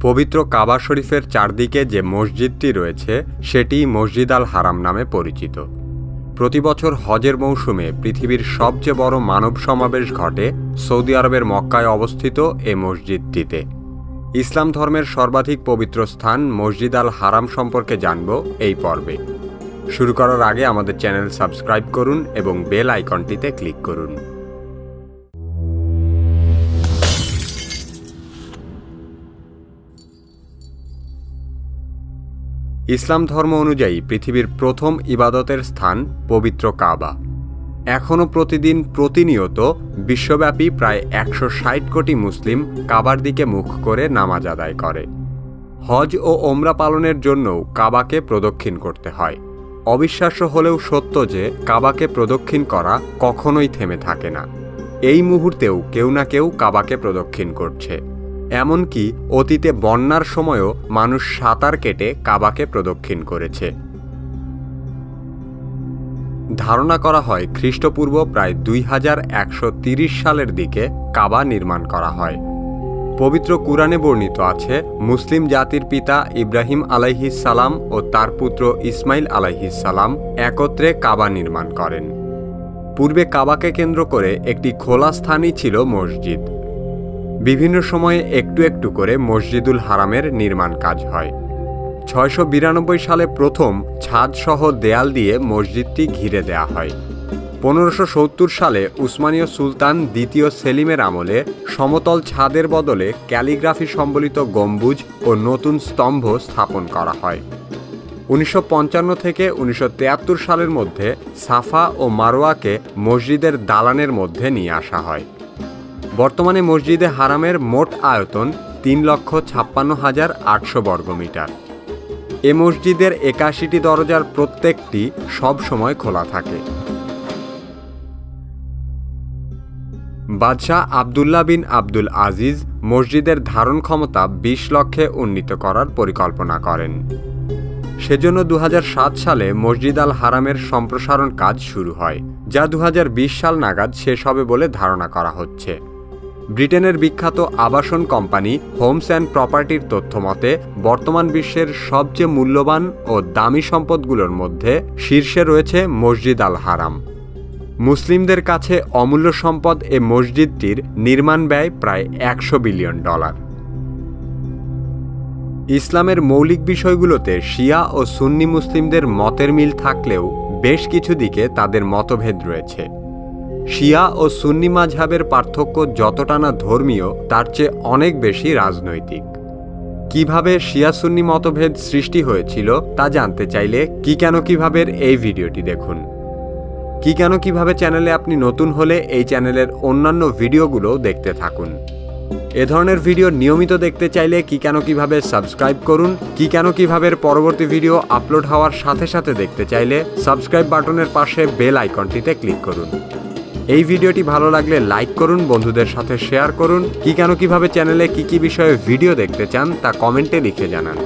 পবিত্র কাবা শরীফের চারদিকে যে মসজিদটি রয়েছে সেটি মসজিদ আল হারাম নামে পরিচিত। প্রতি বছর হজের মৌসুমে পৃথিবীর সবচেয়ে বড় মানব সমাবেশ ঘটে সৌদি আরবের মক্কায় অবস্থিত এ মসজিদটিতে। ইসলাম ধর্মের সর্বাধিক পবিত্র স্থান মসজিদ আল হারাম সম্পর্কে জানব এই পর্বে। শুরু করার আগে আমাদের চ্যানেল সাবস্ক্রাইব করুন এবং বেল আইকনটিতে ক্লিক করুন। ইসলাম ধর্ম অনুযায়ী পৃথিবীর প্রথম ইবাদতের স্থান পবিত্র কাবা। এখনও প্রতিনিয়ত বিশ্বব্যাপী প্রায় 160 কোটি মুসলিম কাবার দিকে মুখ করে নামাজ আদায় করে। হজ ও ওমরা পালনের জন্যও কাবাকে প্রদক্ষিণ করতে হয়। অবিশ্বাস্য হলেও সত্য যে কাবাকে প্রদক্ষিণ করা কখনোই থেমে থাকে না। এই মুহূর্তেও কেউ না কেউ কাবাকে প্রদক্ষিণ করছে। এমনকি অতীতে বন্যার সময়ও মানুষ সাঁতার কেটে কাবাকে প্রদক্ষিণ করেছে। ধারণা করা হয় খ্রিস্টপূর্ব প্রায় 2130 সালের দিকে কাবা নির্মাণ করা হয়। পবিত্র কুরআনে বর্ণিত আছে, মুসলিম জাতির পিতা ইব্রাহিম আলাইহিস সালাম ও তার পুত্র ইসমাইল আলাইহিস সালাম একত্রে কাবা নির্মাণ করেন। পূর্বে কাবাকে কেন্দ্র করে একটি খোলা স্থানই ছিল মসজিদ। বিভিন্ন সময়ে একটু একটু করে মসজিদুল হারামের নির্মাণ কাজ হয়। 692 সালে প্রথম ছাদসহ দেয়াল দিয়ে মসজিদটি ঘিরে দেয়া হয়। 1570 সালে উসমানীয় সুলতান দ্বিতীয় সেলিমের আমলে সমতল ছাদের বদলে ক্যালিগ্রাফি সম্বলিত গম্বুজ ও নতুন স্তম্ভ স্থাপন করা হয়। 1955 থেকে 1973 সালের মধ্যে সাফা ও মারওয়াকে মসজিদের দালানের মধ্যে নিয়ে আসা হয়। বর্তমানে মসজিদে হারামের মোট আয়তন 3,56,800 বর্গমিটার। এ মসজিদের 81টি দরজার প্রত্যেকটি সব সময় খোলা থাকে। বাদশাহ আবদুল্লাহ বিন আব্দুল আজিজ মসজিদের ধারণ ক্ষমতা 20 লক্ষে উন্নীত করার পরিকল্পনা করেন। সেজন্য 2007 সালে মসজিদ আল হারামের সম্প্রসারণ কাজ শুরু হয়, যা 2020 সাল নাগাদ শেষ হবে বলে ধারণা করা হচ্ছে। ব্রিটেনের বিখ্যাত আবাসন কোম্পানি হোমস অ্যান্ড প্রপার্টির তথ্যমতে বর্তমান বিশ্বের সবচেয়ে মূল্যবান ও দামি সম্পদগুলোর মধ্যে শীর্ষে রয়েছে মসজিদ আল হারাম। মুসলিমদের কাছে অমূল্য সম্পদ এ মসজিদটির নির্মাণ ব্যয় প্রায় $100 বিলিয়ন। ইসলামের মৌলিক বিষয়গুলোতে শিয়া ও সুন্নি মুসলিমদের মতের মিল থাকলেও বেশ কিছু দিকে তাদের মতভেদ রয়েছে। শিয়া ও সুন্নি মাযহাবের পার্থক্য যতটা না ধর্মীয়, তার চেয়ে অনেক বেশি রাজনৈতিক। কিভাবে শিয়া সুন্নি মতভেদ সৃষ্টি হয়েছিল তা জানতে চাইলে কি কেন কিভাবের এই ভিডিওটি দেখুন। কি কেন কিভাবে চ্যানেলে আপনি নতুন হলে এই চ্যানেলের অন্যান্য ভিডিওগুলো দেখতে থাকুন। এ ধরনের ভিডিও নিয়মিত দেখতে চাইলে কি কেন কিভাবে সাবস্ক্রাইব করুন। কি কেন কিভাবের পরবর্তী ভিডিও আপলোড হওয়ার সাথে সাথে দেখতে চাইলে সাবস্ক্রাইব বাটনের পাশে বেল আইকনটিতে ক্লিক করুন। এই ভিডিওটি ভালো লাগলে লাইক করুন, বন্ধুদের সাথে শেয়ার করুন। কি কেন কিভাবে চ্যানেলে কি বিষয়ে ভিডিও দেখতে চান তা কমেন্টে লিখে জানান।